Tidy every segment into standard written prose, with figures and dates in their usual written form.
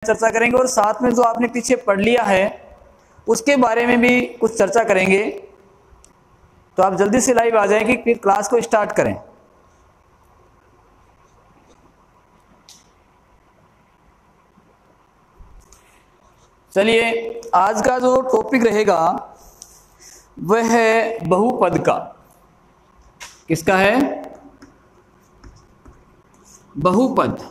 चर्चा करेंगे और साथ में जो आपने पीछे पढ़ लिया है उसके बारे में भी कुछ चर्चा करेंगे। तो आप जल्दी से लाइव आ जाएं कि फिर क्लास को स्टार्ट करें। चलिए, आज का जो टॉपिक रहेगा वह है बहुपद का। किसका है? बहुपद।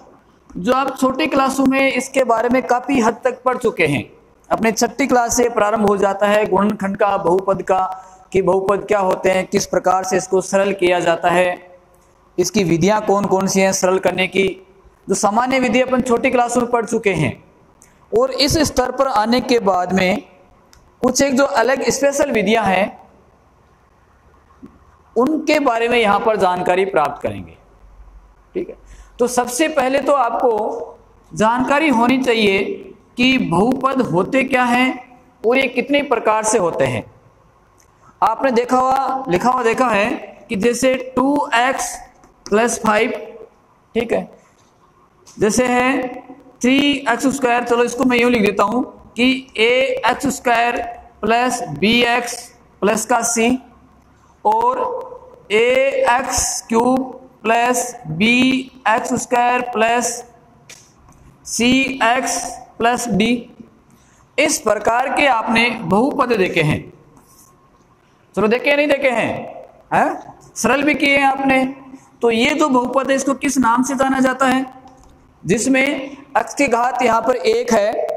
जो आप छोटी क्लासों में इसके बारे में काफी हद तक पढ़ चुके हैं। अपने छठी क्लास से प्रारंभ हो जाता है गुणनखंड का, बहुपद का, कि बहुपद क्या होते हैं, किस प्रकार से इसको सरल किया जाता है, इसकी विधियां कौन कौन सी हैं सरल करने की। जो सामान्य विधि अपन छोटी क्लासों में पढ़ चुके हैं और इस स्तर पर आने के बाद में कुछ एक जो अलग स्पेशल विधियां हैं उनके बारे में यहां पर जानकारी प्राप्त करेंगे। ठीक है, तो सबसे पहले तो आपको जानकारी होनी चाहिए कि बहुपद होते क्या हैं और ये कितने प्रकार से होते हैं। आपने लिखा हुआ देखा है कि जैसे 2x + 5, ठीक है, जैसे है 3x²। चलो इसको मैं यूं लिख देता हूं कि ax² + bx प्लस का c और ax³ + bx² + cx + d। इस प्रकार के आपने बहुपद देखे हैं। चलो देखे नहीं देखे हैं? सरल भी किए हैं आपने। तो ये जो बहुपद है इसको किस नाम से जाना जाता है? जिसमें x की घात यहाँ पर 1 है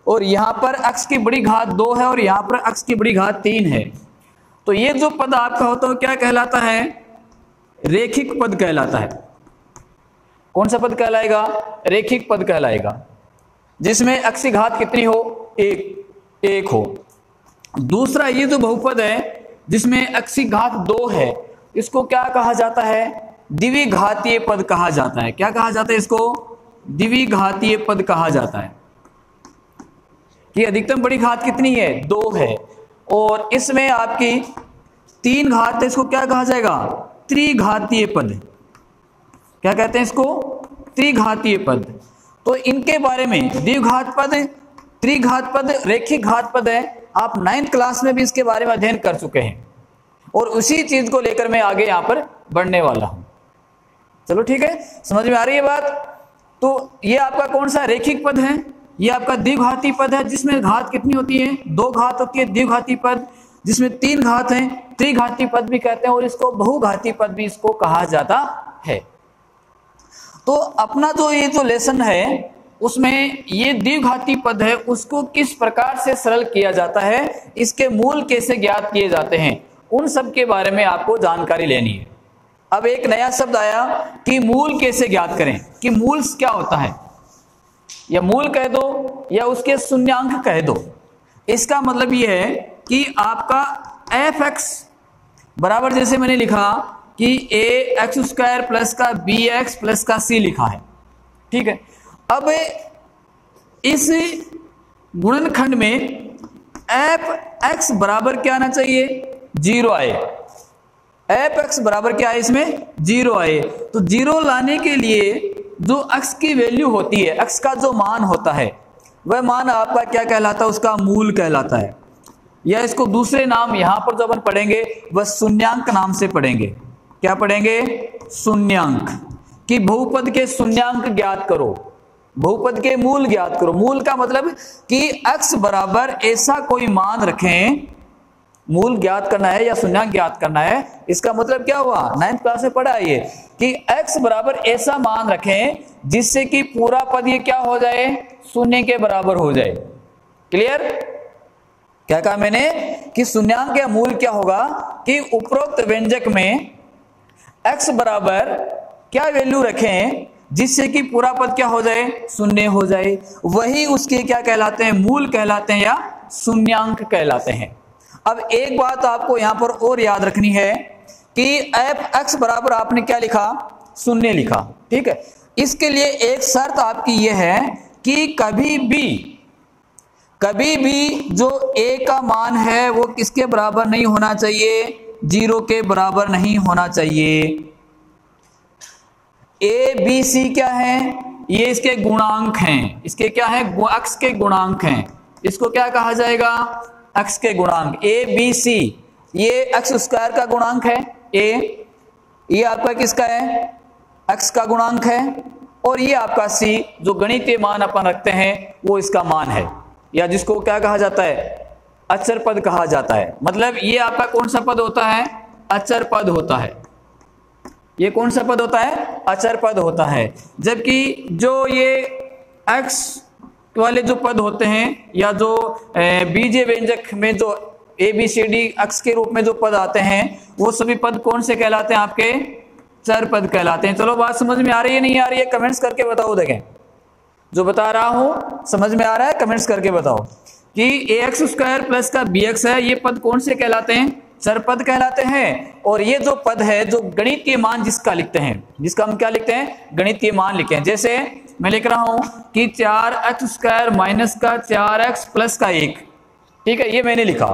और यहाँ पर x की बड़ी घात 2 है और यहाँ पर x की बड़ी घात 3 है। तो ये जो पद आपका होता है क्या कहलाता है? रेखिक पद कहलाता है। कौन सा पद कहलाएगा? रेखिक पद कहलाएगा, जिसमें x की घात कितनी हो? 1 हो। दूसरा ये जो बहुपद है जिसमें x की घात 2 है, इसको क्या कहा जाता है? द्विघातीय पद कहा जाता है। क्या कहा जाता है इसको? द्विघातीय पद कहा जाता है। कि अधिकतम बड़ी घात कितनी है? 2 है और इसमें आपकी 3 घात है, इसको क्या कहा जाएगा? त्रिघातीय पद। क्या कहते हैं इसको? त्रिघातीय पद। तो इनके बारे में द्विघात पद, त्रिघात पद, रेखिक घात पद है। आप 9th क्लास में भी इसके बारे में अध्ययन कर चुके हैं और उसी चीज को लेकर मैं आगे यहां पर बढ़ने वाला हूं। चलो ठीक है, समझ में आ रही है बात? तो ये आपका कौन सा रेखिक पद है? ये आपका द्विघाती पद है, जिसमें घात कितनी होती है? 2 घात होती है। द्विघाती पद जिसमें 3 घात है, त्रिघाती पद भी कहते हैं और इसको बहुघाती पद भी इसको कहा जाता है। तो अपना जो ये जो लेसन है उसमें ये द्विघाती पद है उसको किस प्रकार से सरल किया जाता है, इसके मूल कैसे ज्ञात किए जाते हैं, उन सब के बारे में आपको जानकारी लेनी है। अब एक नया शब्द आया कि मूल कैसे ज्ञात करें, कि मूल क्या होता है, या मूल कह दो या उसके शून्यांक कह दो। इसका मतलब यह है कि आपका fx बराबर, जैसे मैंने लिखा कि ax² प्लस का bx प्लस का c लिखा है। ठीक है, अब इस गुणनखंड में fx बराबर क्या आना चाहिए? 0 आए। fx बराबर क्या है? इसमें 0 आए। तो 0 लाने के लिए जो x की वैल्यू होती है, x का जो मान होता है, वह मान आपका क्या कहलाता है? उसका मूल कहलाता है। या इसको दूसरे नाम यहां पर जो अपन पढ़ेंगे वह शून्यांक नाम से पढ़ेंगे। क्या पढ़ेंगे? शून्यांक। कि बहुपद के शून्यांक ज्ञात करो, बहुपद के मूल ज्ञात करो। मूल का मतलब कि x बराबर ऐसा कोई मान रखें, मूल ज्ञात करना है या शून्यांक ज्ञात करना है। इसका मतलब क्या हुआ? 9th क्लास में पढ़ा है ये कि x बराबर ऐसा मान रखें जिससे कि पूरा पद ये क्या हो जाए? शून्य के बराबर हो जाए। क्लियर? क्या कहा मैंने? कि शून्यांक या मूल क्या होगा कि उपरोक्त व्यंजक में x बराबर क्या वैल्यू रखें जिससे कि पूरा पद क्या हो जाए? शून्य हो जाए। वही उसके क्या कहलाते हैं? मूल कहलाते हैं या शून्यांक कहलाते हैं। अब एक बात आपको यहां पर और याद रखनी है कि fx बराबर आपने क्या लिखा? 0 लिखा। ठीक है, इसके लिए एक शर्त आपकी यह है कि कभी भी जो a का मान है वो किसके बराबर नहीं होना चाहिए? 0 के बराबर नहीं होना चाहिए। ए बी सी क्या है? ये इसके गुणांक हैं, इसके क्या है, अक्ष के गुणांक हैं। इसको क्या कहा जाएगा, अक्ष के गुणांक। ए बी सी ये अक्ष स्क्वायर का गुणांक है ए, ये आपका किसका है, अक्ष का गुणांक है, और ये आपका सी जो गणितीय मान अपन रखते हैं वो इसका मान है, या जिसको क्या कहा जाता है, अचर पद कहा जाता है। मतलब ये आपका कौन सा पद होता है, अचर पद होता है। ये कौन सा पद होता है, अचर पद होता है। जबकि जो ये एक्स वाले जो पद होते हैं, या जो बीजीय व्यंजक में जो ए बी सी डी अक्ष के रूप में जो पद आते हैं, वो सभी पद कौन से कहलाते हैं, आपके चर पद कहलाते हैं। चलो बात समझ में आ रही है, नहीं आ रही है, कमेंट्स करके बताओ। देखें जो बता रहा हूं समझ में आ रहा है, कमेंट्स करके बताओ कि ए एक्स स्क्वायर प्लस का बी एक्स है, ये पद कौन से कहलाते हैं, चर पद कहलाते हैं। और ये जो पद है जो गणितीय मान जिसका लिखते हैं, जिसका हम क्या लिखते हैं, गणितीय मान लिखते हैं। जैसे मैं लिख रहा हूं कि 4x स्क्वायर माइनस का 4x प्लस का 1, ठीक है, ये मैंने लिखा।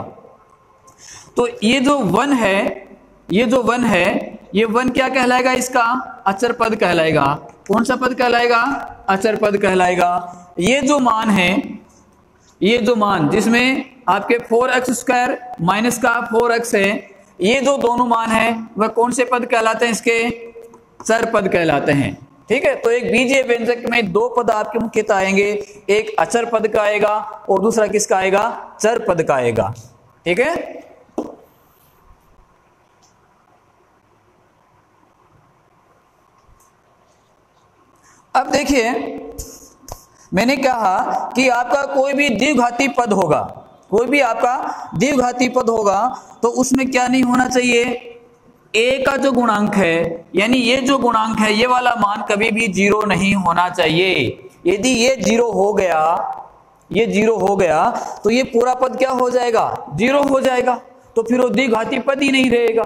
तो ये जो 1 है, ये जो 1 है, ये 1 क्या कहलाएगा, इसका अचर पद कहलाएगा। कौन सा पद कहलाएगा, अचर पद कहलाएगा। ये जो मान है, ये जो मान जिसमें आपके 4x स्क्वायर माइनस का 4x है, ये जो दोनों मान है वह कौन से पद कहलाते हैं, इसके चर पद कहलाते हैं। ठीक है, तो एक बीजीय व्यंजक में दो पद आपके मुख्यतः आएंगे, एक अचर पद का आएगा और दूसरा किसका आएगा, चर पद का आएगा। ठीक है, अब देखिए मैंने कहा कि आपका कोई भी द्विघाती पद होगा, कोई भी आपका द्विघाती पद होगा तो उसमें क्या नहीं होना चाहिए, ए का जो गुणांक है, यानी ये जो गुणांक है ये वाला मान कभी भी 0 नहीं होना चाहिए। यदि ये 0 हो गया, ये 0 हो गया तो ये पूरा पद क्या हो जाएगा, 0 हो जाएगा। तो फिर वो द्विघाती पद ही नहीं रहेगा,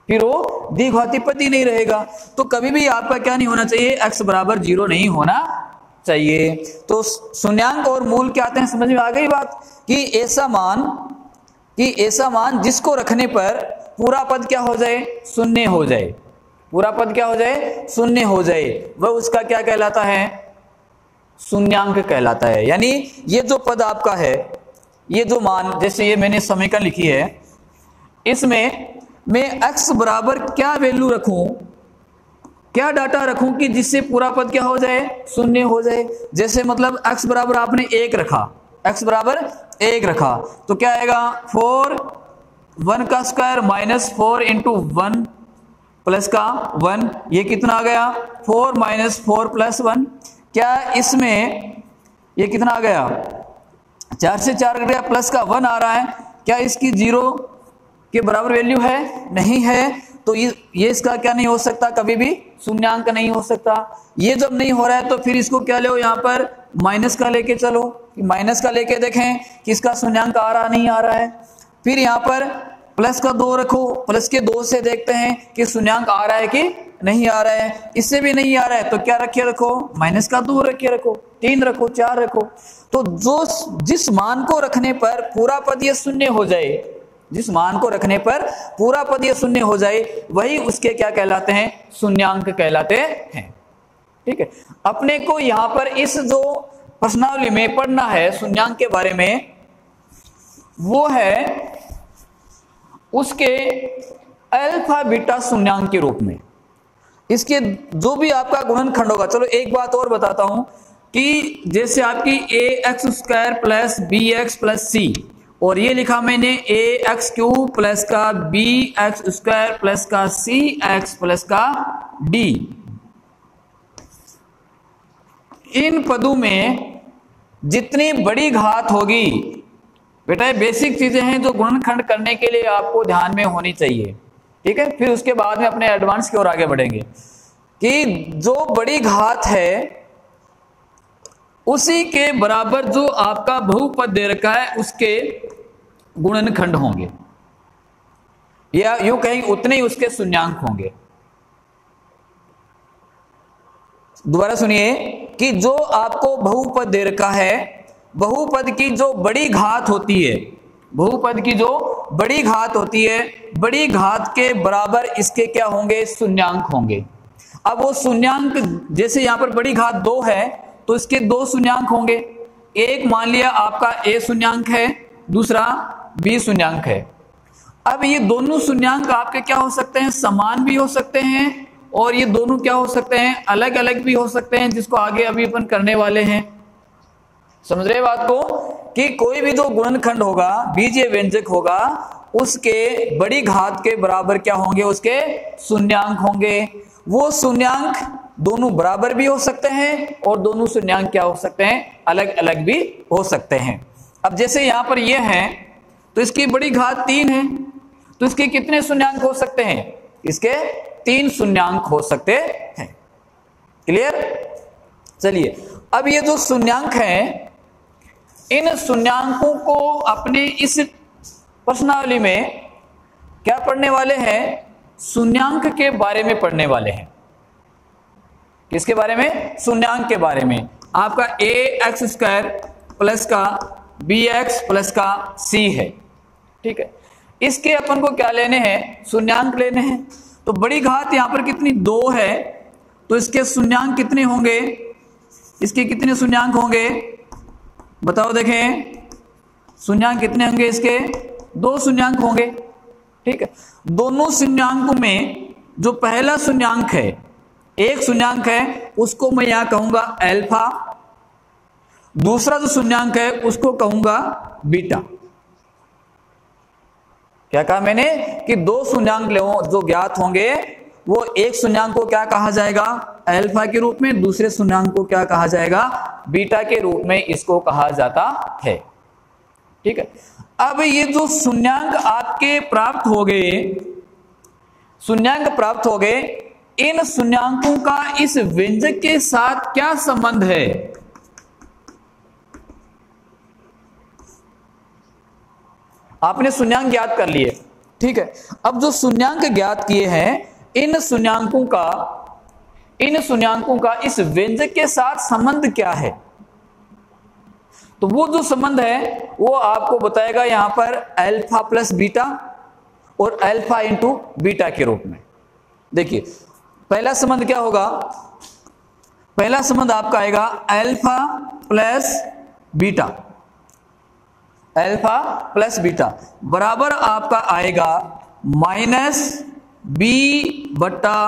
फिर वो द्विघाती पद ही नहीं रहेगा। तो कभी भी आपका क्या नहीं होना चाहिए, x बराबर 0 नहीं होना चाहिए। तो शून्यांक और मूल क्या आते हैं, समझ में आ गई बात, कि ऐसा मान जिसको रखने पर पूरा पद क्या हो जाए, शून्य हो जाए, पूरा पद क्या हो जाए, शून्य हो जाए, वह उसका क्या कहलाता है, शून्यांक कहलाता है। यानी ये जो पद आपका है, ये जो मान, जैसे ये मैंने समीकरण लिखी है, इसमें मैं x बराबर क्या वैल्यू रखूं, क्या डाटा रखूं कि जिससे पूरा पद क्या हो जाए, शून्य हो जाए। जैसे मतलब x बराबर आपने 1 रखा, x बराबर 1 रखा तो क्या आएगा, 4 1 का स्क्वायर माइनस 4 इंटू 1 प्लस का 1, ये कितना आ गया, 4 माइनस 4 प्लस 1। क्या इसमें ये कितना आ गया, 4 से 4 कट गया, प्लस का 1 आ रहा है, क्या इसकी 0 के बराबर वैल्यू है, नहीं है। तो ये इसका क्या नहीं हो सकता, कभी भी शून्यांक नहीं हो सकता। ये जब नहीं हो रहा है तो फिर इसको क्या लो, यहाँ पर माइनस का लेके चलो, माइनस का लेके देखें कि इसका शून्यांक आ रहा नहीं आ रहा है। फिर यहाँ पर प्लस का 2 रखो, प्लस के 2 से देखते हैं कि शून्यांक आ रहा है कि नहीं आ रहा है। इससे भी नहीं आ रहा है तो क्या रखे रखो, माइनस का 2 रखे रखो, 3 रखो, 4 रखो। तो जिस मान को रखने पर पूरा पद ये शून्य हो जाए, जिस मान को रखने पर पूरा पद ये शून्य हो जाए, वही उसके क्या कहलाते हैं, शून्यांक कहलाते हैं। ठीक है, अपने को यहां पर इस जो प्रश्नावली में पढ़ना है शून्यांक के बारे में, वो है उसके अल्फा बीटा शून्यांक के रूप में। इसके जो भी आपका गुणनखंड होगा, चलो एक बात और बताता हूं कि जैसे आपकी a x square plus b x plus c, और ये लिखा मैंने ए एक्स क्यूब प्लस का बी एक्स स्क्वायर प्लस का सी एक्स प्लस का डी। इन पदों में जितनी बड़ी घात होगी, बेटा ये बेसिक चीजें हैं जो गुणनखंड करने के लिए आपको ध्यान में होनी चाहिए। ठीक है, फिर उसके बाद में अपने एडवांस की ओर आगे बढ़ेंगे कि जो बड़ी घात है उसी के बराबर जो आपका बहुपद दे रखा है उसके गुणनखंड होंगे, या यूं कहीं उतने ही उसके शून्यांक होंगे। दोबारा सुनिए कि जो आपको बहुपद दे रखा है, बहुपद की जो बड़ी घात होती है, बहुपद की जो बड़ी घात होती है, बड़ी घात के बराबर इसके क्या होंगे, शून्यांक होंगे। अब वो शून्यांक, जैसे यहाँ पर बड़ी घात 2 है तो इसके 2 शून्यांक होंगे। एक मान लिया आपका a शून्यांक है, दूसरा b शून्यांक है। अब ये दोनों शून्यांक आपके क्या हो सकते हैं, समान भी हो सकते हैं, और ये दोनों क्या हो सकते हैं, अलग अलग भी हो सकते हैं, जिसको आगे अभी अपन करने वाले हैं। समझ रहे बात को, कि कोई भी जो गुणनखंड होगा, बीजीय व्यंजक होगा, उसके बड़ी घात के बराबर क्या होंगे, उसके शून्यांक होंगे। वो शून्यांक दोनों बराबर भी हो सकते हैं और दोनों शून्यांक क्या हो सकते हैं, अलग अलग भी हो सकते हैं। अब जैसे यहां पर ये है तो इसकी बड़ी घात 3 है, तो इसके कितने शून्यांक हो सकते हैं, इसके 3 शून्यांक हो सकते हैं। क्लियर। चलिए, अब ये जो शून्यांक हैं, इन शून्यांकों को अपने इस प्रश्नावली में क्या पढ़ने वाले हैं, शून्यांक के बारे में पढ़ने वाले हैं। किसके बारे में, शून्यांक के बारे में। आपका ax² प्लस का bx प्लस का c है, ठीक है। इसके अपन को क्या लेने हैं, शून्यांक लेने हैं। तो बड़ी घात यहां पर कितनी 2 है, तो इसके शून्यांक कितने होंगे, इसके कितने शून्यांक होंगे, बताओ देखें। शून्यांक कितने होंगे इसके, 2 शून्यांक होंगे, ठीक है। दोनों शून्यांकों में जो पहला शून्यांक है, एक शून्यांक है, उसको मैं यहां कहूंगा अल्फा, दूसरा जो शून्यांक है उसको कहूंगा बीटा। क्या कहा मैंने, कि 2 शून्यांक जो ज्ञात होंगे, वो एक शून्यांक को क्या कहा जाएगा, अल्फा के रूप में, दूसरे शून्यांक को क्या कहा जाएगा, बीटा के रूप में इसको कहा जाता है, ठीक है। अब ये जो शून्यांक आपके प्राप्त हो गए, शून्यांक प्राप्त हो गए, इन शून्यांकों का इस व्यंजक के साथ क्या संबंध है, आपने शून्यांक ज्ञात कर लिए, ठीक है। अब जो शून्यांक ज्ञात किए हैं, इन शून्यांकों का इस व्यंजक के साथ संबंध क्या है, तो वो जो संबंध है वो आपको बताएगा यहां पर अल्फा प्लस बीटा और अल्फा इंटू बीटा के रूप में। देखिए, पहला संबंध क्या होगा, पहला संबंध आपका आएगा alpha plus beta, alpha plus beta बराबर आपका आएगा माइनस बी बटा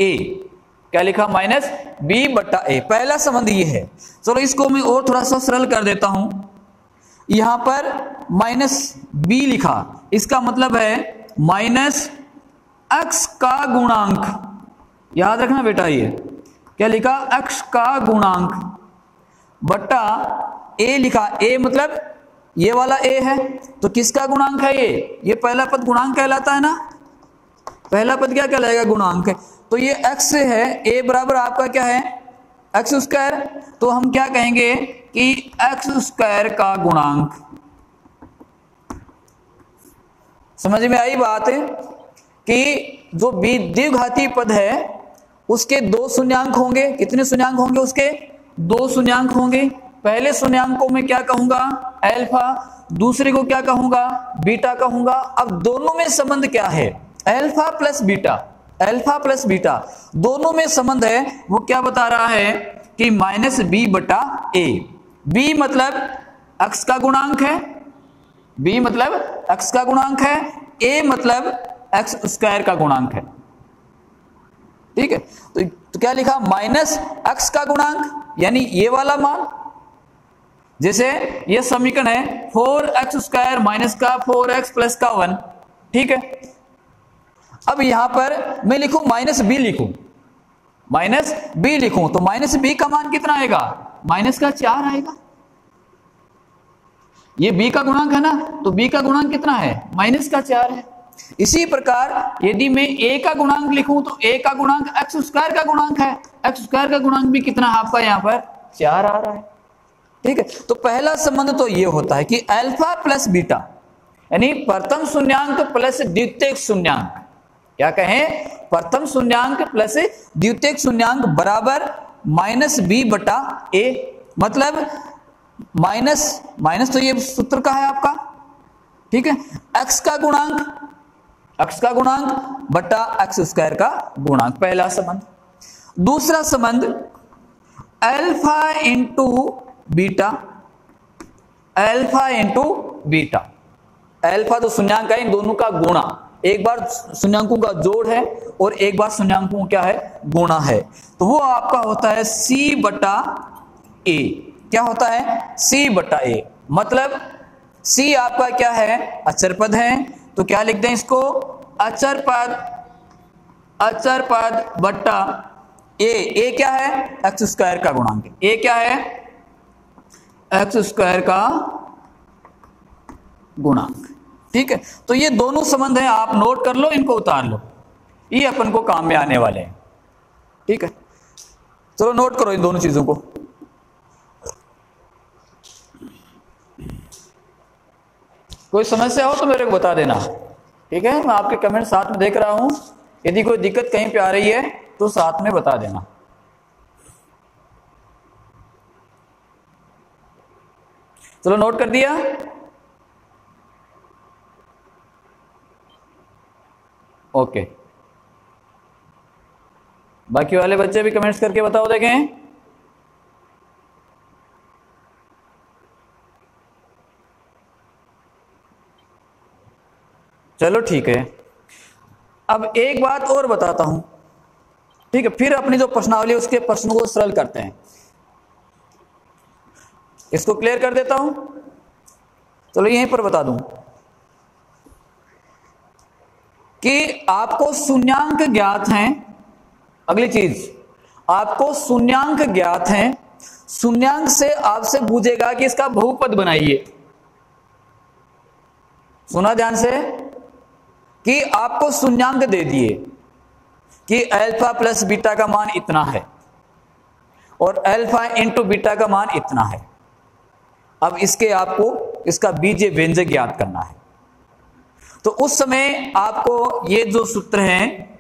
ए। क्या लिखा, माइनस बी बटा ए। पहला संबंध ये है। चलो इसको मैं और थोड़ा सा सरल कर देता हूं। यहां पर माइनस बी लिखा, इसका मतलब है माइनस एक्स का गुणांक। याद रखना बेटा, ये क्या लिखा, एक्स का गुणांक बटा ए लिखा। ए मतलब ये वाला ए है, तो किसका गुणांक है ये पहला पद गुणांक कहलाता है ना, पहला पद क्या कहलाएगा, गुणांक है। तो ये x से है, a बराबर आपका क्या है, x², तो हम क्या कहेंगे कि x² का गुणांक। समझ में आई बात है कि जो द्विघाती पद है उसके 2 शून्यांक होंगे। कितने शून्यांक होंगे उसके, 2 शून्यांक होंगे। पहले शून्यांक को मैं क्या कहूंगा, अल्फा, दूसरे को क्या कहूंगा, बीटा कहूंगा। अब दोनों में संबंध क्या है, alpha plus beta, alpha plus beta दोनों में संबंध है। वो क्या बता रहा है कि माइनस बी बटा ए। बी मतलब एक्स का गुणांक है, बी मतलब एक्स का गुणांक है, ए मतलब x² का गुणांक है, ठीक है। तो क्या लिखा, माइनस एक्स का गुणांक यानी ये वाला मान। जैसे ये समीकरण है 4x² माइनस का 4x प्लस का 1, ठीक है। अब यहां पर मैं लिखूं माइनस बी लिखूं, माइनस बी लिखूं, तो माइनस बी का मान कितना आएगा, माइनस का 4 आएगा। ये बी का गुणांक है ना, तो बी का गुणांक कितना है, माइनस का 4 है। इसी प्रकार यदि मैं a का गुणांक लिखूं तो a का गुणांक x² का गुणांक है, x² का गुणांक भी कितना आपका यहां पर 4 आ रहा है, ठीक है। तो पहला संबंध तो ये होता है कि अल्फा प्लस बीटा यानी प्रथम शून्यांक प्लस द्वितीयक शून्यांक, क्या कहें, प्रथम शून्यांक प्लस द्वितीयक शून्यांक बराबर माइनस बी बटा ए। मतलब माइनस तो ये सूत्र का है आपका, ठीक है, x का गुणांक बटा x² का गुणांक, पहला संबंध। दूसरा संबंध alpha into beta, alpha into beta, alpha तो शून्यांक है, इन दोनों का गुणा, एक बार शून्यांकों का जोड़ है और एक बार शून्यांकों क्या है, गुणा है, तो वो आपका होता है सी बटा ए। क्या होता है, सी बटा ए, मतलब सी आपका क्या है, अचर पद है, तो क्या लिख दें इसको, अचर पद, अचर पद बटा ए क्या है, एक्स स्क्वायर का गुणांक, ए क्या है, एक्स स्क्वायर का गुणांक। ठीक है, तो ये दोनों संबंध हैं, आप नोट कर लो, इनको उतार लो, ये अपन को काम में आने वाले हैं। ठीक है, चलो नोट करो इन दोनों चीजों को। कोई समस्या हो तो मेरे को बता देना। ठीक है, मैं आपके कमेंट साथ में देख रहा हूं, यदि कोई दिक्कत कहीं पे आ रही है तो साथ में बता देना। चलो नोट कर दिया। ओके, बाकी वाले बच्चे भी कमेंट्स करके बताओ, देखें। चलो ठीक है, अब एक बात और बताता हूं। ठीक है, फिर अपनी जो प्रश्नावली उसके प्रश्नों को सरल करते हैं, इसको क्लियर कर देता हूं। चलो यहीं पर बता दूं कि आपको शून्यांक ज्ञात हैं। अगली चीज, आपको शून्यांक ज्ञात हैं, शून्यांक से आपसे पूछेगा कि इसका बहुपद बनाइए। सुना ध्यान से, कि आपको शून्यांक दे दिए कि अल्फा प्लस बीटा का मान इतना है और अल्फा इंटू बीटा का मान इतना है। अब इसके आपको इसका बीजीय व्यंजक ज्ञात करना है, तो उस समय आपको ये जो सूत्र हैं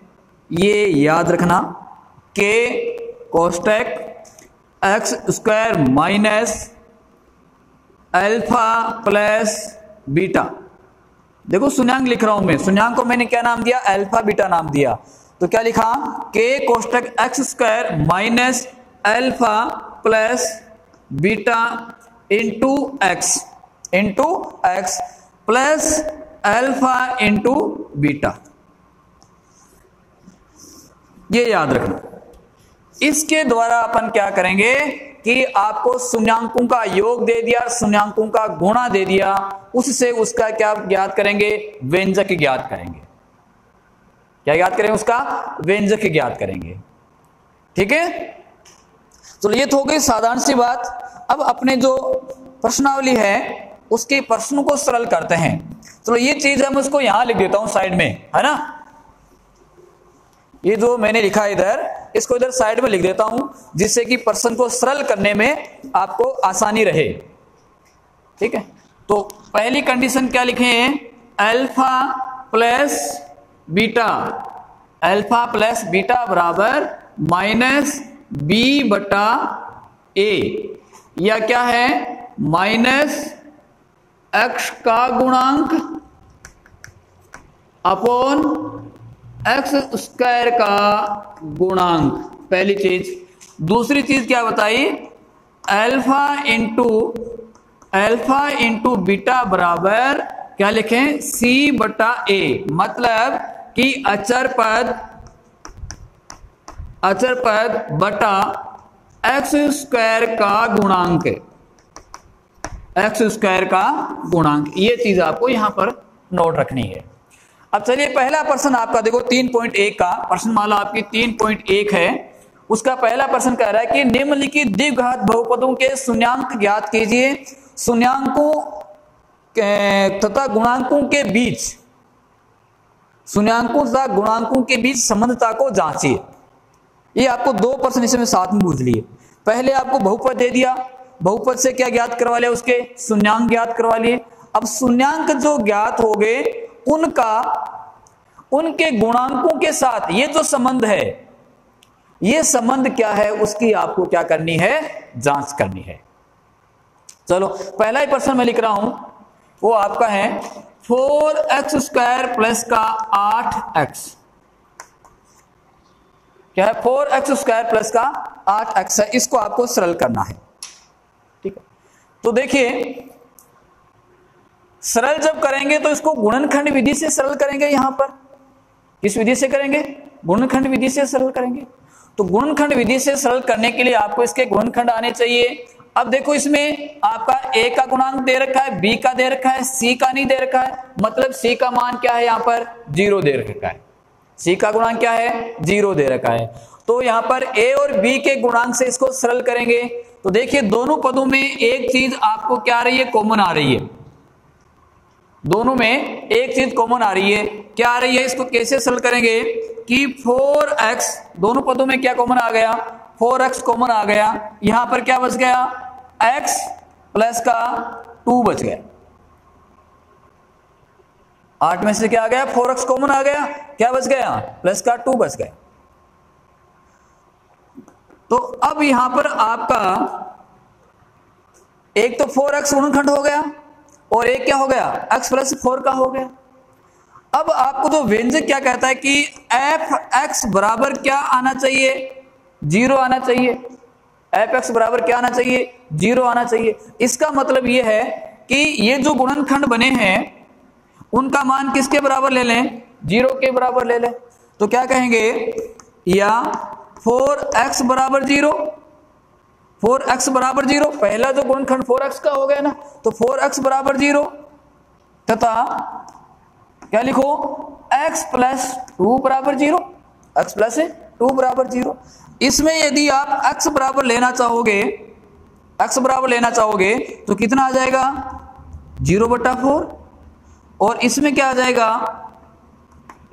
ये याद रखना, के कोष्टक x square minus alpha plus beta. देखो शून्यांक लिख रहा हूं मैं, शून्यांक को मैंने क्या नाम दिया, अल्फा बीटा नाम दिया, तो क्या लिखा, के कोष्टक x square minus alpha plus beta into x plus alpha into beta. ये याद रखना। इसके द्वारा अपन क्या करेंगे कि आपको शून्यांकों का योग दे दिया, शून्यांकों का गुणा दे दिया, उससे उसका क्या ज्ञात करेंगे, व्यंजक ज्ञात करेंगे। क्या ज्ञात करेंगे, उसका व्यंजक ज्ञात करेंगे। ठीक है, चलो ये तो हो गई साधारण सी बात। अब अपने जो प्रश्नावली है उसके प्रश्नों को सरल करते हैं। चलो ये चीज हम उसको यहां लिख देता हूं साइड में, है ना, ये जो मैंने लिखा है इधर, इसको इधर साइड में लिख देता हूं, जिससे कि प्रश्न को सरल करने में आपको आसानी रहे। ठीक है, तो पहली कंडीशन क्या लिखे हैं, alpha plus beta, alpha plus beta बराबर माइनस बी बटा ए, या क्या है, माइनस एक्स का गुणांक अपॉन एक्स स्क्वायर का गुणांक, पहली चीज। दूसरी चीज क्या बताई, अल्फा इंटू बीटा बराबर क्या लिखें, सी बटा ए, मतलब कि अचर पद बटा एक्स स्क्वायर का गुणांक, एक्स स्क्वायर का गुणांक। ये चीज आपको यहां पर नोट रखनी है। अब चलिए पहला प्रश्न आपका देखो 3.1 का प्रश्नमाला आपकी 3.1 है, उसका पहला प्रश्न कह रहा है कि निम्नलिखित द्विघात बहुपदों के शून्यांक ज्ञात कीजिए, शून्यांकों तथा गुणांकों के बीच, शून्यांकों तथा गुणांकों के बीच संबंधता को जांचिए। ये आपको दो प्रश्न इसमें साथ में पूछ लिए। पहले आपको बहुपद दे दिया, बहुपद से क्या ज्ञात करवा लिया, उसके शून्यांक ज्ञात करवा लिए। अब शून्यांक जो ज्ञात हो गए उनके गुणांकों के साथ ये जो संबंध है, ये संबंध क्या है, उसकी आपको क्या करनी है, जांच करनी है। चलो पहला ही प्रश्न मैं लिख रहा हूं, वो आपका है 4x² प्लस का 8x क्या है 4x स्क्वायर प्लस का 8x है, इसको आपको सरल करना है। ठीक है, तो देखिए सरल जब करेंगे तो इसको गुणनखंड विधि से सरल करेंगे। यहां पर किस विधि से करेंगे? गुणनखंड विधि से सरल करेंगे। तो गुणनखंड विधि से सरल करने के लिए आपको इसके गुणनखंड आने चाहिए। अब देखो इसमें आपका a का गुणांक दे रखा है, b का दे रखा है, c का नहीं दे रखा है, मतलब c का मान क्या है? यहां पर 0 दे रखा है। c का गुणांक क्या है? 0 दे रखा है। तो यहां पर a और b के गुणांक से इसको सरल करेंगे। तो देखिए दोनों पदों में एक चीज आपको क्या आ रही है? कॉमन आ रही है। दोनों में एक चीज कॉमन आ रही है। क्या आ रही है? इसको कैसे सरल करेंगे कि 4x, दोनों पदों में क्या कॉमन आ गया? 4x कॉमन आ गया। यहां पर क्या बच गया? x प्लस का 2 बच गया। 8 में से क्या आ गया? 4x कॉमन आ गया। क्या बच गया? प्लस का 2 बच गया। तो अब यहां पर आपका एक तो 4x गुणनखंड हो गया और एक क्या हो गया? x प्लस 4 का हो गया। अब आपको जो व्यंजक क्या कहता है कि f(x) बराबर क्या आना चाहिए? 0 आना चाहिए। f(x) बराबर क्या आना चाहिए? 0 आना चाहिए। इसका मतलब यह है कि ये जो गुणनखंड बने हैं उनका मान किसके बराबर ले लें? 0 के बराबर ले लें। तो क्या कहेंगे? या 4x बराबर 0, 4x बराबर 0, पहला जो गुणनखंड 4x का हो गया ना, तो 4x बराबर 0 तथा क्या लिखो? x प्लस 2 बराबर 0, x प्लस 2 बराबर 0। इसमें यदि आप x बराबर लेना चाहोगे, x बराबर लेना चाहोगे तो कितना आ जाएगा? 0/4। और इसमें क्या आ जाएगा?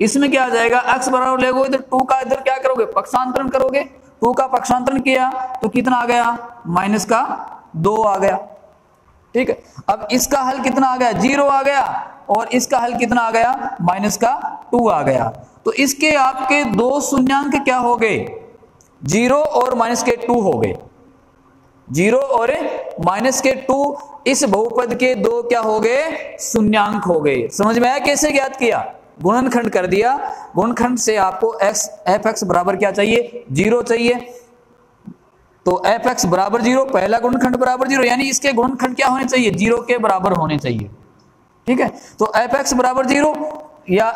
इसमें क्या आ जाएगा? x बराबर लेगो इधर 2 का, इधर क्या करोगे? पक्षांतरण करोगे। 2 का पक्षांतरण किया तो कितना आ गया? -2 आ गया। ठीक है, अब इसका हल कितना आ गया? 0 आ गया। और इसका हल कितना आ गया? -2 आ गया। तो इसके आपके दो शून्यांक क्या हो गए? 0 और -2 हो गए। 0 और -2 इस बहुपद के दो क्या हो गए? शून्यांक हो गए। समझ में आया कैसे ज्ञात किया? गुणनखंड कर दिया। गुणनखंड से आपको f(x) बराबर क्या चाहिए? 0 चाहिए। तो f(x) बराबर 0, पहला गुणनखंड बराबर 0, यानी इसके गुणनखंड क्या होने चाहिए? 0 के बराबर होने चाहिए। ठीक है, तो f(x) बराबर 0 या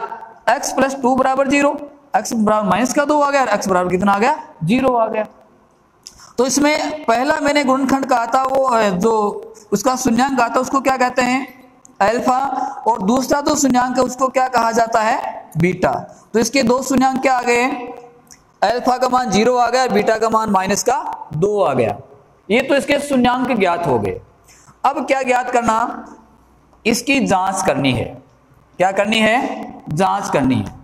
x प्लस 2 बराबर 0, x बराबर -2 आ गया, x बराबर कितना आ गया? 0 आ गया। तो इसमें पहला मैंने गुणनखंड कहा था, वो जो उसका शून्यांक कहा था उसको क्या कहते हैं? अल्फा। और दूसरा जो शून्यांक है उसको क्या कहा जाता है? बीटा। तो इसके दो शून्यांक क्या आ गए? अल्फा का मान 0 आ गया, बीटा का मान -2 आ गया। ये तो इसके शून्यांक ज्ञात हो गए। अब क्या ज्ञात करना? इसकी जांच करनी है। क्या करनी है? जांच करनी है।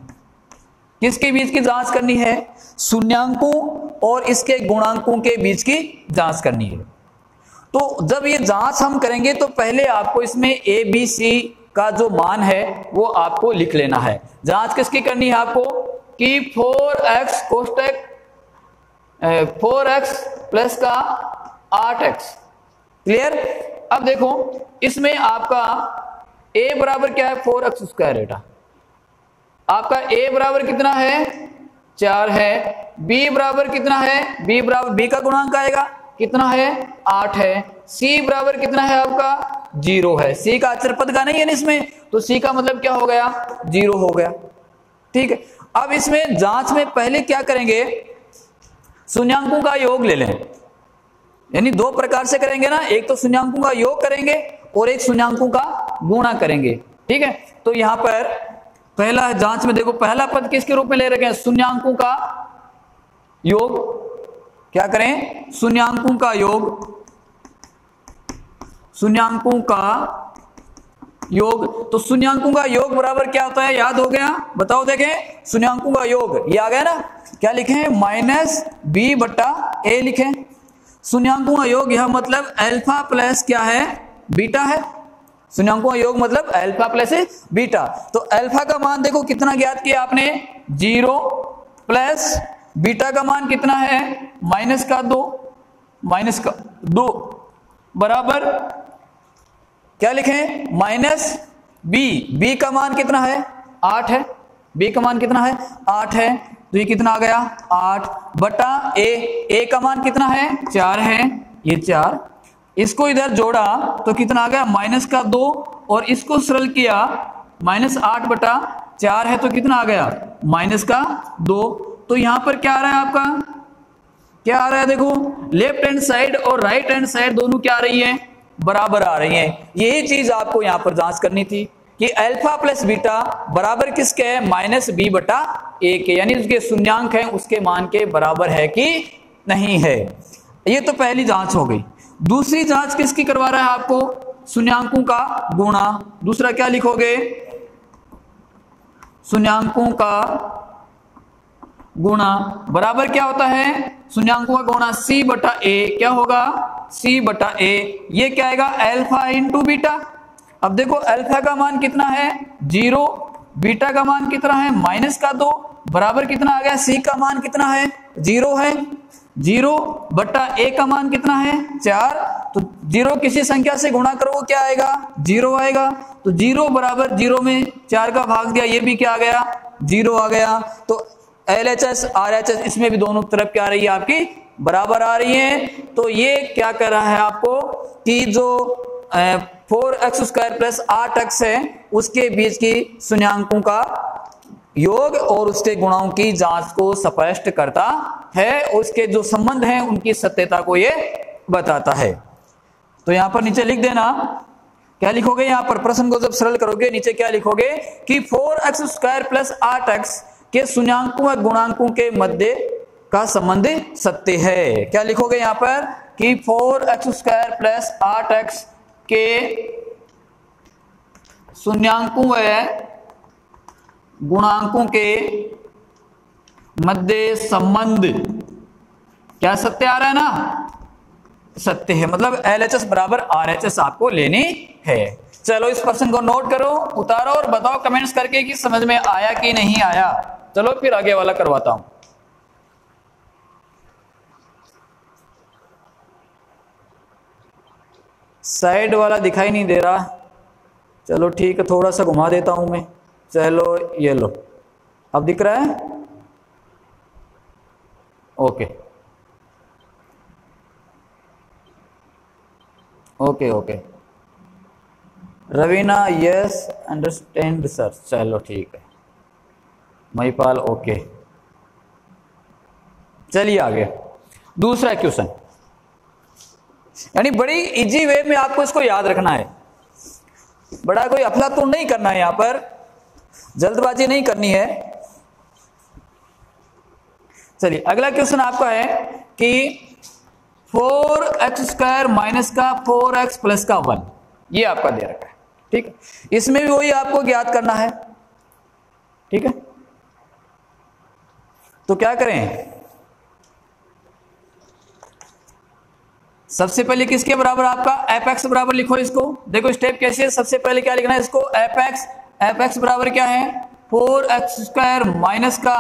किसके बीच की जांच करनी है? शून्यांकों और इसके गुणांकों के बीच की जांच करनी है। तो जब ये जांच हम करेंगे तो पहले आपको इसमें a b c का जो मान है वो आपको लिख लेना है। जांच किसकी करनी है आपको? कि 4x कोष्टक 4x प्लस का 8x। क्लियर? अब देखो इसमें आपका a बराबर क्या है? 4x स्क्वायर बेटा। आपका a बराबर कितना है? 4 है। b बराबर कितना है? b बराबर b का गुणांक आएगा कितना है? 8 है। c बराबर कितना है आपका? 0 है। c का अचर पद का नहीं है ना इसमें, तो c का मतलब क्या हो गया? 0 हो गया। ठीक है, अब इसमें जांच में पहले क्या करेंगे? शून्यांकों का योग ले लें। यानी दो प्रकार से करेंगे ना, एक तो शून्यांकों का योग करेंगे और एक शून्यांकों का गुणा करेंगे। ठीक है, तो यहां पर पहला जांच में देखो, पहला पद किसके रूप में ले रखे हैं? शून्यांकों का योग। क्या करें? शून्यांकों का योग। शून्यांकों का योग। तो शून्यांकों का योग बराबर क्या होता है? याद हो गया? बताओ देखें। शून्यांकों का योग ये आ गया ना, क्या लिखें? -b/a लिखें। शून्यांकों का योग यह मतलब अल्फा प्लस क्या है? बीटा है। शून्यांकों का योग मतलब अल्फा प्लस बीटा। तो अल्फा का मान देखो कितना ज्ञात किया आपने? 0 प्लस बीटा का मान कितना है? -2 बराबर क्या लिखें? -b। b का मान कितना है? 8 है। b का मान कितना है? 8 है। तो ये कितना आ गया 8 बटा ए का मान कितना है 4 है, ये 4, इसको इधर जोड़ा तो कितना आ गया -2 और इसको सरल किया -8 बटा 4 है तो कितना आ गया -2। तो यहां पर क्या आ रहा है आपका, क्या आ रहा है देखो, लेफ्ट हैंड साइड और राइट हैंड साइड दोनों क्या आ रही है, बराबर आ रही है। यही चीज आपको यहां पर जांच करनी थी कि अल्फा प्लस बीटा बराबर किसके है -b बटा a के, यानी उसके शून्यांक है उसके मान के बराबर है कि नहीं है। ये तो पहली जांच हो गई। दूसरी जांच किसकी करवा रहा है आपको, शून्यांकों का गुणा। दूसरा क्या लिखोगे, शून्यांकों का गुणा बराबर क्या होता है, शून्यांकों का गुणा c बटा a, क्या होगा c बटा a, ये क्या आएगा अल्फा इंटू बीटा। अब देखो अल्फा का मान कितना है 0, बीटा का मान कितना है -2, बराबर कितना आ गया, c का मान कितना है 0 है, 0 बटा a का मान कितना है 4, तो 0 किसी संख्या से गुणा करो क्या आएगा 0 आएगा, तो 0 बराबर 0 में 4 का भाग दिया, ये भी क्या आ गया 0 आ गया। तो LHS RHS इसमें भी दोनों तरफ क्या आ रही है आपकी बराबर आ रही है। तो ये क्या कर रहा है आपको कि जो 4x² प्लस 8x है उसके बीच की शून्यांकों का योग और उसके गुणाओं की जांच को स्पष्ट करता है, उसके जो संबंध हैं उनकी सत्यता को ये बताता है। तो यहां पर नीचे लिख देना, क्या लिखोगे यहां पर, प्रश्न को जब सरल करोगे नीचे क्या लिखोगे कि 4x² प्लस 8x के शून्यांकों व गुणांकों के मध्य का संबंध सत्य है। क्या लिखोगे यहां पर कि 4x² प्लस 8x के शून्यांकों व गुणांकों के मध्य संबंध क्या सत्य आ रहा है ना, सत्य है, मतलब LHS बराबर RHS आपको लेनी है। चलो इस प्रश्न को नोट करो, उतारो और बताओ कमेंट्स करके कि समझ में आया कि नहीं आया। चलो फिर आगे वाला करवाता हूं। साइड वाला दिखाई नहीं दे रहा, चलो ठीक है थोड़ा सा घुमा देता हूं मैं। चलो ये लो, अब दिख रहा है, okay okay okay Raveena yes understand sir, चलो ठीक है। महिपाल ओके, चलिए आगे दूसरा क्वेश्चन, यानी बड़ी इजी वे में आपको इसको याद रखना है, बड़ा कोई अफलातून नहीं करना है, यहां पर जल्दबाजी नहीं करनी है। चलिए अगला क्वेश्चन आपका है कि 4x² माइनस का 4x प्लस का 1, ये आपका दे रखा है, ठीक है। इसमें भी वही आपको ज्ञात करना है, ठीक है। तो क्या करें, सबसे पहले किसके बराबर आपका fx बराबर लिखो इसको। देखो स्टेप कैसे है, सबसे पहले क्या लिखना है इसको fx बराबर क्या है 4x² माइनस का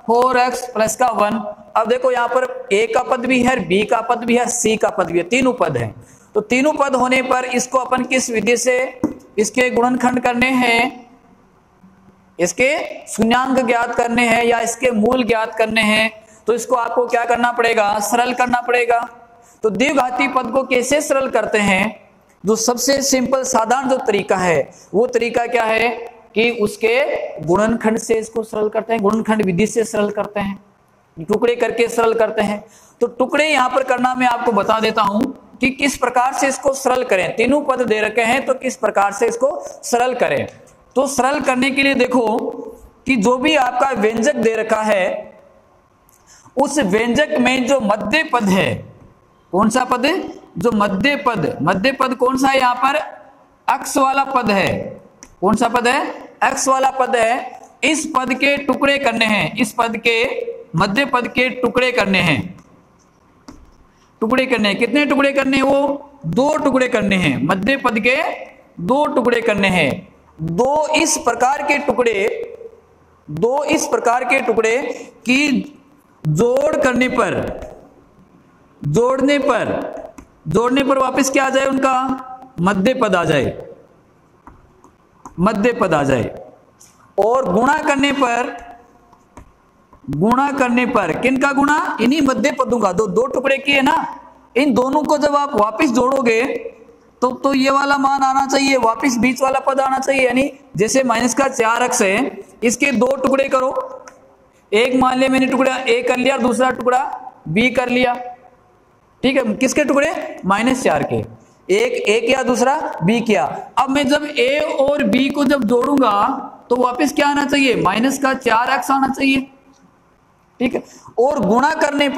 4x प्लस का 1। अब देखो यहां पर a का पद भी है, b का पद भी है, c का पद भी है, तीनों पद हैं। तो तीनों पद होने पर इसको अपन किस विधि से इसके गुणनखंड करने हैं, इसके शून्यांक ज्ञात करने हैं या इसके मूल ज्ञात करने हैं, तो इसको आपको क्या करना पड़ेगा, सरल करना पड़ेगा। तो द्विघाती पद को कैसे सरल करते हैं, जो सबसे सिंपल साधारण जो तरीका है वो तरीका क्या है कि उसके गुणनखंड से इसको सरल करते हैं, गुणनखंड विधि से सरल करते हैं, टुकड़े करके सरल करते हैं। तो टुकड़े यहां पर करना मैं आपको बता देता हूं कि किस प्रकार से इसको सरल करें। तीनों पद दे रखे हैं तो किस प्रकार से इसको सरल करें। तो सरल करने के लिए देखो कि जो भी आपका व्यंजक दे रखा है उस व्यंजक में जो मध्य पद है, कौन सा पद है, जो मध्य पद कौन सा है, यहां पर x वाला पद है। कौन सा पद है, x वाला पद है। इस पद के टुकड़े करने हैं, इस पद के मध्य पद के टुकड़े करने हैं, टुकड़े करने हैं। कितने टुकड़े करने हैं, वो 2 टुकड़े करने हैं, मध्य पद के 2 टुकड़े करने हैं। 2 इस प्रकार के टुकड़े की जोड़ने पर वापस क्या आ जाए, उनका मध्य पद आ जाए। और गुणा गुणा करने पर, किनका गुणा, इन्हीं मध्य पदों का, दो टुकड़े किए ना, इन दोनों को जब आप वापस जोड़ोगे तो ये वाला मान आना चाहिए, वापस बीच वाला पद आना चाहिए। यानी जैसे माइनस का 4x है, इसके दो टुकड़े करो, एक मान लिया मैंने टुकड़ा a कर लिया, दूसरा टुकड़ा b कर लिया, ठीक है। किसके टुकड़े, -4 के, एक a किया दूसरा b किया। अब मैं जब a और b को जब जोड़ूंगा तो वापस क्या आना चाहिए, माइनस का 4x आना चाहिए, ठीक है। और गुणा करने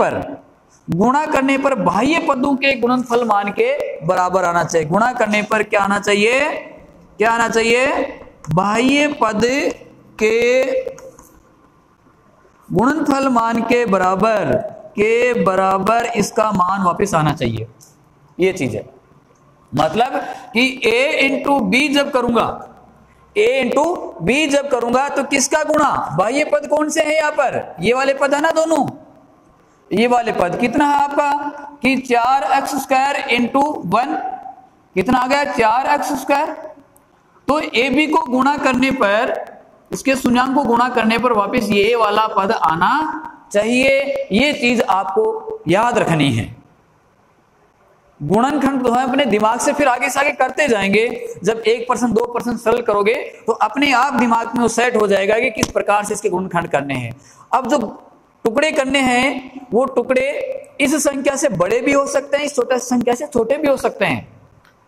पर बाह्य पदों के गुणनफल मान के बराबर आना चाहिए। गुणा करने पर क्या आना चाहिए, क्या आना चाहिए, बाह्य पद के गुणनफल मान के बराबर इसका मान वापस आना चाहिए। ये चीज है, मतलब कि a इंटू बी जब करूंगा, a इंटू बी जब करूंगा तो किसका गुणा, बाह्य पद कौन से हैं यहां पर, ये वाले पद है ना दोनों, ये वाले पद कितना है आपका कि 4x² इंटू 1, कितना आ गया 4x²। तो ए बी को गुणा करने पर, इसके शून्यांक को गुणा करने पर वापस ये वाला पद आना चाहिए। ये चीज आपको याद रखनी है। गुणनखंड तो हम अपने दिमाग से फिर आगे से आगे करते जाएंगे। जब 1% 2% सरल करोगे तो अपने आप दिमाग में वो सेट हो जाएगा कि किस प्रकार से इसके गुणनखंड करने हैं। अब जो टुकड़े करने हैं वो टुकड़े इस संख्या से बड़े भी हो सकते हैं, इस छोटे संख्या से छोटे भी हो सकते हैं।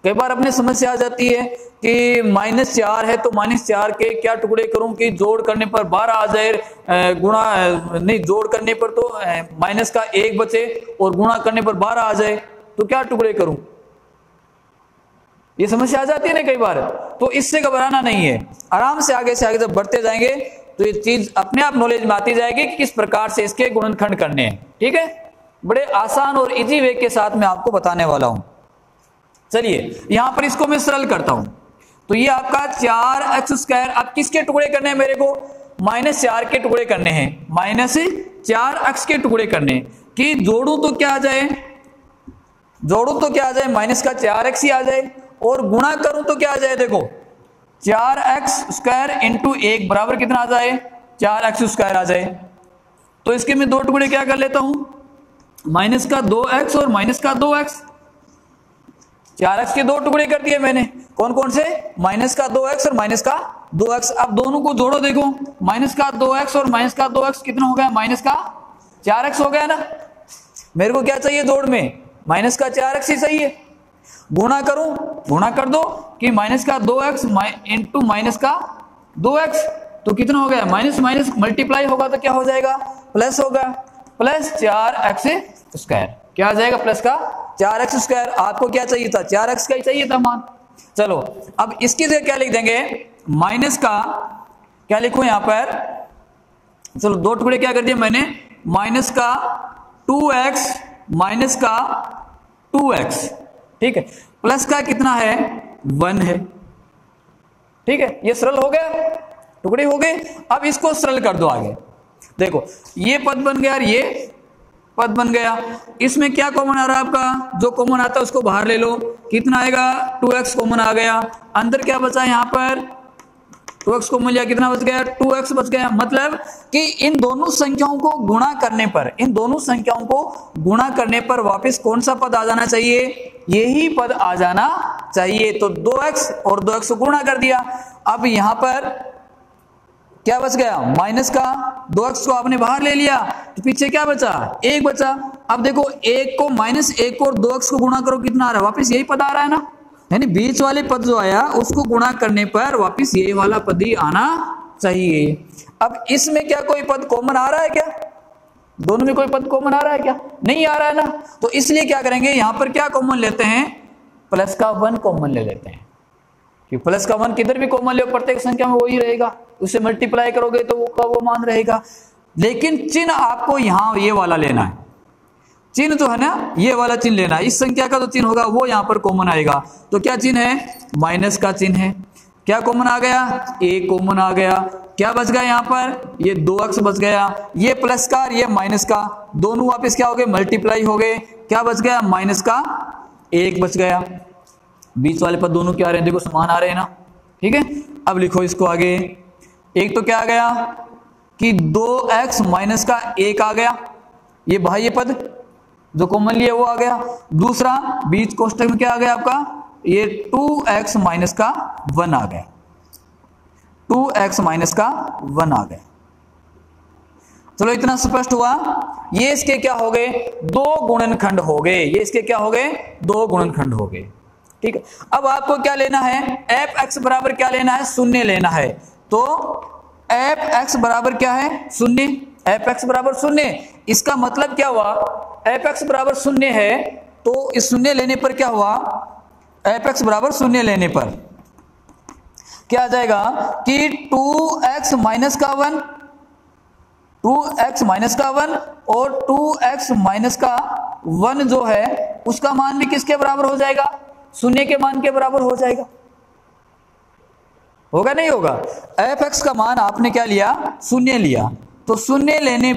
कई बार अपने समस्या आ जाती है कि -4 है तो -4 के क्या टुकड़े करूं कि जोड़ करने पर 12 आ जाए, गुणा नहीं, जोड़ करने पर तो माइनस का 1 बचे और गुणा करने पर 12 आ जाए, तो क्या टुकड़े करूं। ये समस्या आ जाती है ना कई बार। तो इससे घबराना नहीं है, आराम से आगे जब बढ़ते जाएंगे तो ये चीज अपने आप नॉलेज में आती जाएगी कि किस प्रकार से इसके गुणनखंड करने हैं, ठीक है। बड़े आसान और इजी वे के साथ मैं आपको बताने वाला हूं। चलिए यहां पर इसको मैं सरल करता हूं। तो ये आपका 4x², अब किसके टुकड़े करने हैं मेरे को, -4 के टुकड़े करने हैं, -4x के टुकड़े करने कि जोड़ू तो क्या आ जाए, माइनस का 4x ही आ जाए, और गुणा करूं तो क्या आ जाए, देखो 4x² इंटू 1 बराबर कितना आ जाए, 4x² आ जाए। तो इसके मैं दो टुकड़े क्या कर लेता हूं, माइनस का 2x और माइनस का 2x। 4x के दो टुकड़े कर दिए मैंने, कौन कौन से, माइनस का 2x और माइनस का 2x। अब दोनों को जोड़ो, देखो माइनस का 2x और माइनस का 2x कितना हो गया, माइनस का 4x हो गया ना। मेरे को क्या चाहिए जोड़ में, माइनस का 4x ही चाहिए। गुणा करूं, गुणा कर दो कि माइनस का 2x इंटू माइनस का 2x, तो कितना हो गया, माइनस माइनस मल्टीप्लाई होगा तो क्या हो जाएगा, प्लस होगा, प्लस 4x²। क्या आ जाएगा, प्लस का 4x²। आपको क्या चाहिए था, 4x का ही चाहिए था मान। चलो अब इसकी जगह क्या लिख देंगे, माइनस का क्या लिखूं यहां पर, चलो दो टुकड़े क्या कर दिए मैंने, माइनस का 2x माइनस का 2x, ठीक है, प्लस का कितना है 1 है, ठीक है। ये सरल हो गया, टुकड़े हो गए। अब इसको सरल कर दो आगे, देखो ये पद बन गया और ये पद बन गया। इसमें क्या कॉमन आ रहा है आपका, जो कॉमन आता है उसको बाहर ले लो, कितना आएगा 2x कॉमन आ गया। अंदर क्या बचा यहाँ पर, 2x कॉमन लिया, कितना बच गया 2x बच गया। मतलब कि इन दोनों संख्याओं को गुणा करने पर वापस कौन सा पद आ जाना चाहिए, यही पद आ जाना चाहिए। तो 2x और 2x को गुणा कर दिया। अब यहां पर क्या बच गया, माइनस का 2x को आपने बाहर ले लिया तो पीछे क्या बचा, 1 बचा। अब देखो 1 को -1 और 2x को गुणा करो, कितना आ रहा है, वापस यही पद आ रहा है ना। यानी बीच वाले पद जो आया उसको गुणा करने पर वापस ये वाला पद ही आना चाहिए। अब इसमें क्या कोई पद कॉमन आ रहा है क्या, दोनों में कोई पद कॉमन आ रहा है क्या, नहीं आ रहा है ना। तो इसलिए क्या करेंगे, यहां पर क्या कॉमन लेते हैं, प्लस का 1 कॉमन ले लेते हैं। कि प्लस का 1 किधर भी कॉमन ले, प्रत्येक संख्या में वही रहेगा, उसे मल्टीप्लाई करोगे तो वो मान रहेगा। लेकिन चिन्ह आपको यहां ये वाला लेना है, चिन्ह जो है ना ये वाला चिन्ह लेना है। इस संख्या का जो चिन्ह होगा वो यहां पर कॉमन आएगा। तो क्या चिन्ह है, माइनस का चिन्ह है। क्या कॉमन आ गया, a कॉमन आ गया। क्या बच गया यहाँ पर, ये 2x बच गया। ये प्लस का और ये माइनस का दोनों वापस क्या हो गए, मल्टीप्लाई हो गए। क्या बच गया, माइनस का 1 बच गया। बीच वाले पद दोनों क्या आ रहे हैं, देखो समान आ रहे हैं ना, ठीक है। अब लिखो इसको आगे, एक तो क्या आ गया कि 2x माइनस का 1 आ गया, ये बाह्य पद जो कॉमन लिया वो आ गया। दूसरा बीच कोष्टक में क्या आ गया आपका, ये 2x माइनस का 1 आ गया, 2x माइनस का 1 आ गया। चलो इतना स्पष्ट हुआ। ये इसके क्या हो गए, दो गुणनखंड हो गए, ये इसके क्या हो गए, दो गुणनखंड हो गए। ठीक है, अब आपको क्या लेना है, एफ एक्स बराबर क्या लेना है, शून्य लेना है। तो एफ एक्स बराबर क्या है, शून्य, एफ एक्स बराबर शून्य। इसका मतलब क्या हुआ, एफ एक्स बराबर शून्य है, तो इस शून्य लेने पर क्या हुआ, एफ एक्स बराबर शून्य लेने पर क्या आ जाएगा कि 2x माइनस का 1, 2x माइनस का 1 और 2x माइनस का 1 जो है उसका मान भी किसके बराबर हो जाएगा, शून्य के मान के बराबर हो जाएगा। होगा नहीं होगा, एफ एक्स का मान आपने क्या लिया, शून्य लिया, तो शून्य लेने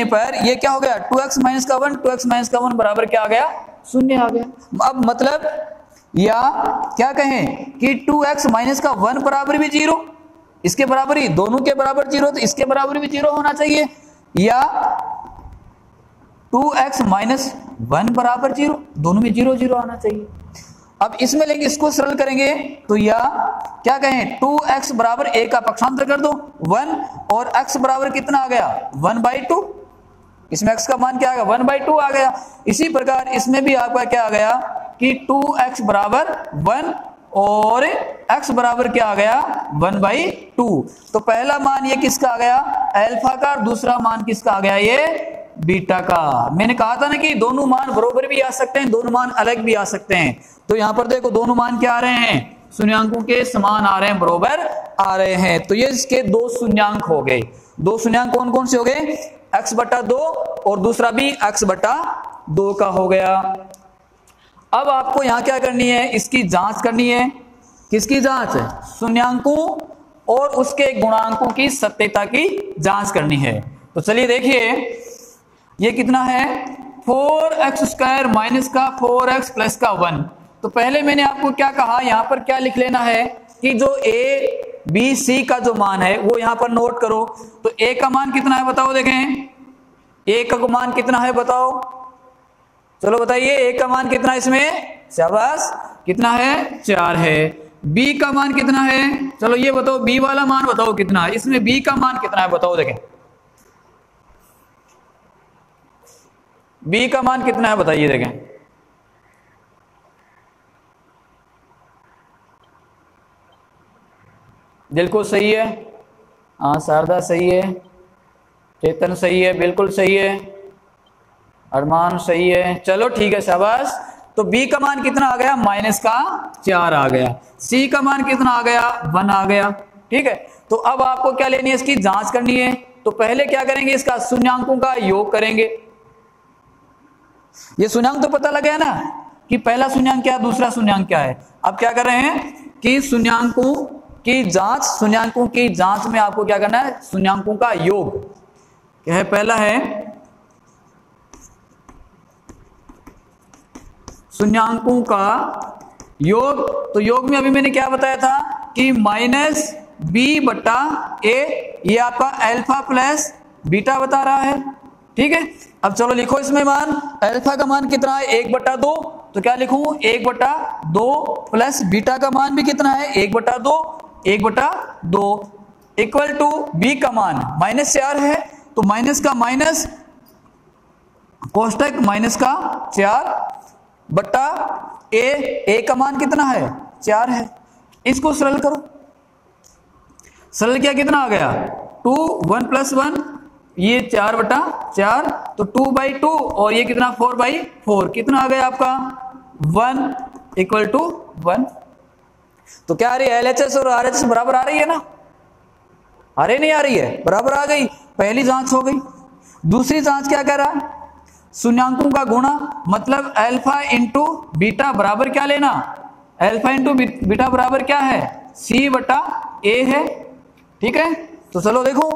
पर ये क्या हो गया, 2x माइनस का 1, 2x माइनस का 1 बराबर क्या आ गया, शून्य आ गया। अब मतलब या क्या कहें कि 2x माइनस का 1 बराबर भी 0, इसके बराबर ही, दोनों के बराबर 0, तो इसके बराबर भी 0 होना चाहिए, या 2x माइनस 1 बराबर 0, दोनों में 0 0 आना चाहिए। अब इसमें लेंगे, इसको सरल करेंगे तो या क्या कहें, 2x बराबर a का पक्षांतर कर दो 1, और x बराबर कितना आ गया 1/2, इसमें x का मान क्या आ गया 1/2 आ गया। इसी प्रकार इसमें भी आपका क्या आ गया कि 2x बराबर 1 और x बराबर क्या आ गया 1/2। तो पहला मान ये किसका आ गया, अल्फा का, और दूसरा मान किसका आ गया, ये बीटा का। मैंने कहा था ना कि दोनों मान बराबर भी आ सकते हैं, दोनों मान अलग भी आ सकते हैं। तो यहां पर देखो दोनों मान क्या आ रहे हैं, शून्यांकों के समान आ रहे हैं, बराबर आ रहे हैं। तो ये इसके दो शून्यांक हो गए। दो शून्यांक कौन कौन से हो गए, x/2 और दूसरा भी x/2 का हो गया। अब आपको यहां क्या करनी है, इसकी जांच करनी है। किसकी जांच है, शून्यांकों और उसके गुणांकों की सत्यता की जांच करनी है। तो चलिए देखिए ये कितना है, 4x² माइनस का 4x प्लस का 1। तो पहले मैंने आपको क्या कहा, यहां पर क्या लिख लेना है कि जो a b c का जो मान है वो यहां पर नोट करो। तो a का मान कितना है बताओ, देखें a का मान कितना है बताओ, चलो बताइए a का मान कितना है इसमें, शाबाश, कितना है 4 है। b का मान कितना है, चलो ये बताओ b वाला मान बताओ कितना है, इसमें b का मान कितना है बताओ, देखें b का मान कितना है बताइए, देखें बिल्कुल सही है, हाँ शारदा सही है, चेतन सही है, बिल्कुल सही है, अरमान सही है, चलो ठीक है शाबाश। तो b का मान कितना आ गया, -4 आ गया। c का मान कितना आ गया, 1 आ गया। ठीक है, तो अब आपको क्या लेनी है, इसकी जांच करनी है। तो पहले क्या करेंगे, इसका शून्यांकों का योग करेंगे। ये शून्यांक तो पता लग गया ना कि पहला शून्यांक क्या है, दूसरा शून्यांक क्या है। अब क्या कर रहे हैं कि शून्यांकों की जांच में आपको क्या करना है, शून्यांकों का योग क्या है, पहला है शून्यांकों का योग। तो योग में अभी मैंने क्या बताया था कि -b/a, ये आपका अल्फा प्लस बीटा बता रहा है। ठीक है, अब चलो लिखो इसमें मान, अल्फा का मान कितना है 1/2, तो क्या लिखूं 1/2 प्लस बीटा का मान भी कितना है 1/2 इक्वल टू बी का मान -4 है, तो माइनस का माइनस कोष्टक -4/a का मान कितना है 4 है। इसको सरल करो, सरल किया कितना आ गया 2, 1 + 1, ये 4/4, तो 2/2 और ये कितना 4/4, कितना आ गया आपका 1 = 1। तो क्या आ रही है, LHS और RHS बराबर आ रही है ना, अरे नहीं आ रही है, बराबर आ गई। पहली जांच हो गई। दूसरी जांच क्या कह रहा है, शून्यांकों का गुणा, मतलब अल्फा इंटू बीटा बराबर क्या लेना, अल्फा इंटू बीटा बराबर क्या है c/a है। ठीक है, तो चलो देखो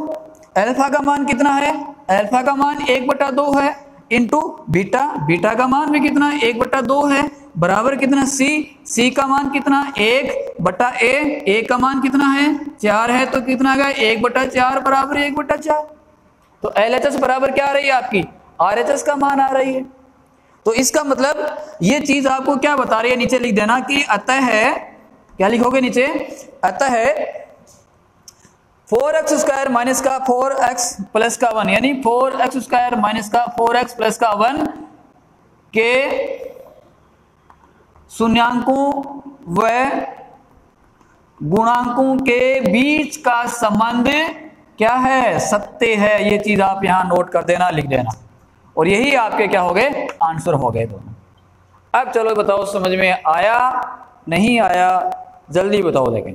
अल्फा का मान कितना है, अल्फा का मान 1/2 है, इंटू बीटा का मान भी कितना है 1/2 है, बराबर कितना सी का मान कितना 1/a का मान कितना है 4 है, तो कितना आ गया 1/4 बराबर 1/4। तो LHS बराबर क्या आ रही है आपकी RHS का मान आ रही है। तो इसका मतलब ये चीज आपको क्या बता रही है, नीचे लिख देना कि अतः है, क्या लिखोगे नीचे, अतः है 4x² माइनस का 4x प्लस का 1, यानी 4x² माइनस का 4x प्लस का 1 के शून्यांकों व गुणांकों के बीच का संबंध क्या है, सत्य है। ये चीज आप यहां नोट कर देना, लिख देना, और यही आपके क्या हो गए, आंसर हो गए दोनों। अब चलो बताओ समझ में आया नहीं आया, जल्दी बताओ देखें।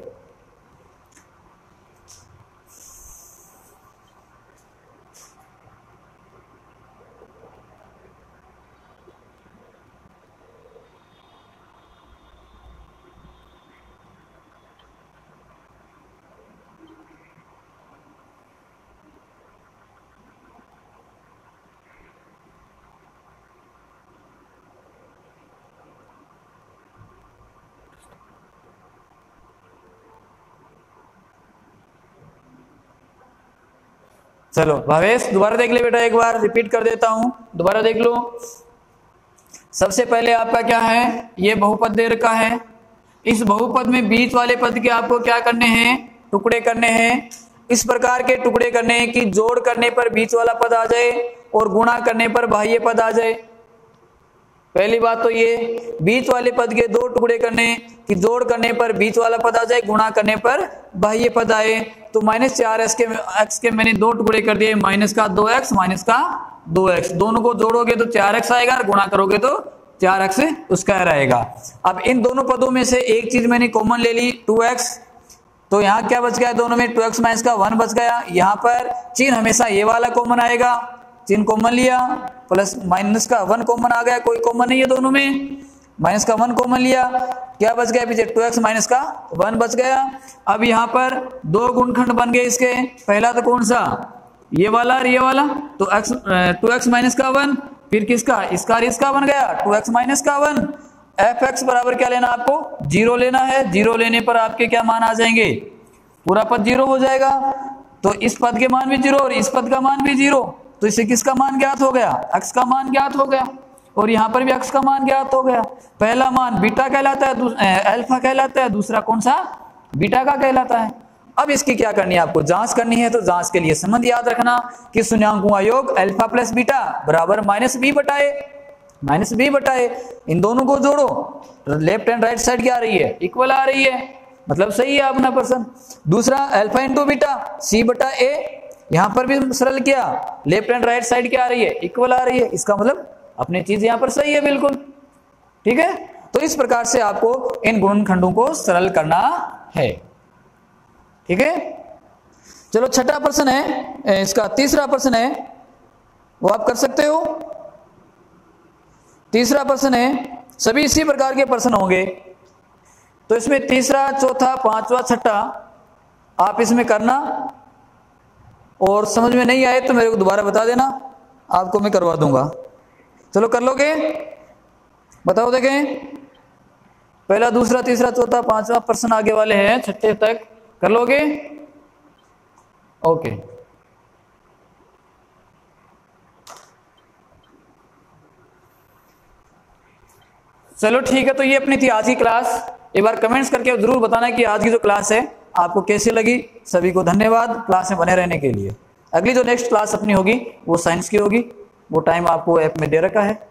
चलो भावेश दोबारा देख ले बेटा, एक बार रिपीट कर देता हूं, दोबारा देख लो। सबसे पहले आपका क्या है, ये बहुपद दे रखा है, इस बहुपद में बीच वाले पद के आपको क्या करने हैं, टुकड़े करने हैं। इस प्रकार के टुकड़े करने हैं कि जोड़ करने पर बीच वाला पद आ जाए और गुणा करने पर बाह्य पद आ जाए। पहली बात तो ये बीच वाले पद के दो टुकड़े करने कि जोड़ करने पर बीच वाला पद आ जाए, गुणा करने पर बाह्य पद आए। तो -4x के मैंने दो टुकड़े कर दिए, माइनस का 2x माइनस का 2x, दोनों को जोड़ोगे तो 4x आएगा और गुणा करोगे तो 4x² आएगा। अब इन दोनों पदों में से एक चीज मैंने कॉमन ले ली 2x, तो यहाँ क्या बच गया, दोनों में 2x माइनस का 1 बच गया। यहाँ पर चिन्ह हमेशा ये वाला कॉमन आएगा, चिन्ह कॉमन लिया, प्लस माइनस का 1 कॉमन आ गया, कोई कॉमन नहीं है दोनों में, माइनस का 1 कॉमन लिया, क्या बच गया पीछे 2x माइनस का 1 बच गया। अब यहाँ पर दो गुणखंड बन गए इसके, पहला तो कौन सा, ये वाला और ये वाला, तो 2x माइनस का 1, फिर किसका, इसका और इसका बन गया 2x माइनस का 1। fx बराबर क्या लेना आपको, 0 लेना है। 0 लेने पर आपके क्या मान आ जाएंगे, पूरा पद 0 हो जाएगा। तो इस पद के मान भी 0 और इस पद का मान भी 0, तो इससे किसका मान ज्ञात हो गया, x का मान ज्ञात हो गया, और यहाँ पर भी x का मान ज्ञात हो गया। पहला मान बीटा कहलाता है, अल्फा कहलाता है, दूसरा कौन सा, बीटा का कहलाता है। अब इसकी क्या करनी है, आपको जांच करनी है। तो जांच के लिए संबंध याद रखना कि शून्यांकों का योग अल्फा प्लस बीटा बराबर -b बटाए, इन दोनों को जोड़ो, लेफ्ट एंड राइट साइड क्या आ रही है, इक्वल आ रही है, मतलब सही है अपना प्रश्न। दूसरा अल्फा इंटू बीटा c/a, यहां पर भी सरल किया, लेफ्ट एंड राइट साइड क्या आ रही है, इक्वल आ रही है, इसका मतलब अपनी चीज यहां पर सही है बिल्कुल, ठीक है। तो इस प्रकार से आपको इन गुणनखंडों को सरल करना है, ठीक है। चलो छठा प्रश्न है, इसका तीसरा प्रश्न है, वो आप कर सकते हो। तीसरा प्रश्न है, सभी इसी प्रकार के प्रश्न होंगे, तो इसमें तीसरा, चौथा, पांचवा, छठा आप इसमें करना, और समझ में नहीं आए तो मेरे को दोबारा बता देना, आपको मैं करवा दूंगा। चलो कर लोगे, बताओ देखें। पहला, दूसरा, तीसरा, चौथा, पांचवा प्रश्न आगे वाले हैं, छठे तक कर लोगे, ओके। चलो ठीक है, तो ये अपनी थी आज की क्लास। एक बार कमेंट्स करके जरूर बताना कि आज की जो क्लास है आपको कैसी लगी। सभी को धन्यवाद क्लास में बने रहने के लिए। अगली जो नेक्स्ट क्लास अपनी होगी वो साइंस की होगी, वो टाइम आपको ऐप में दे रखा है।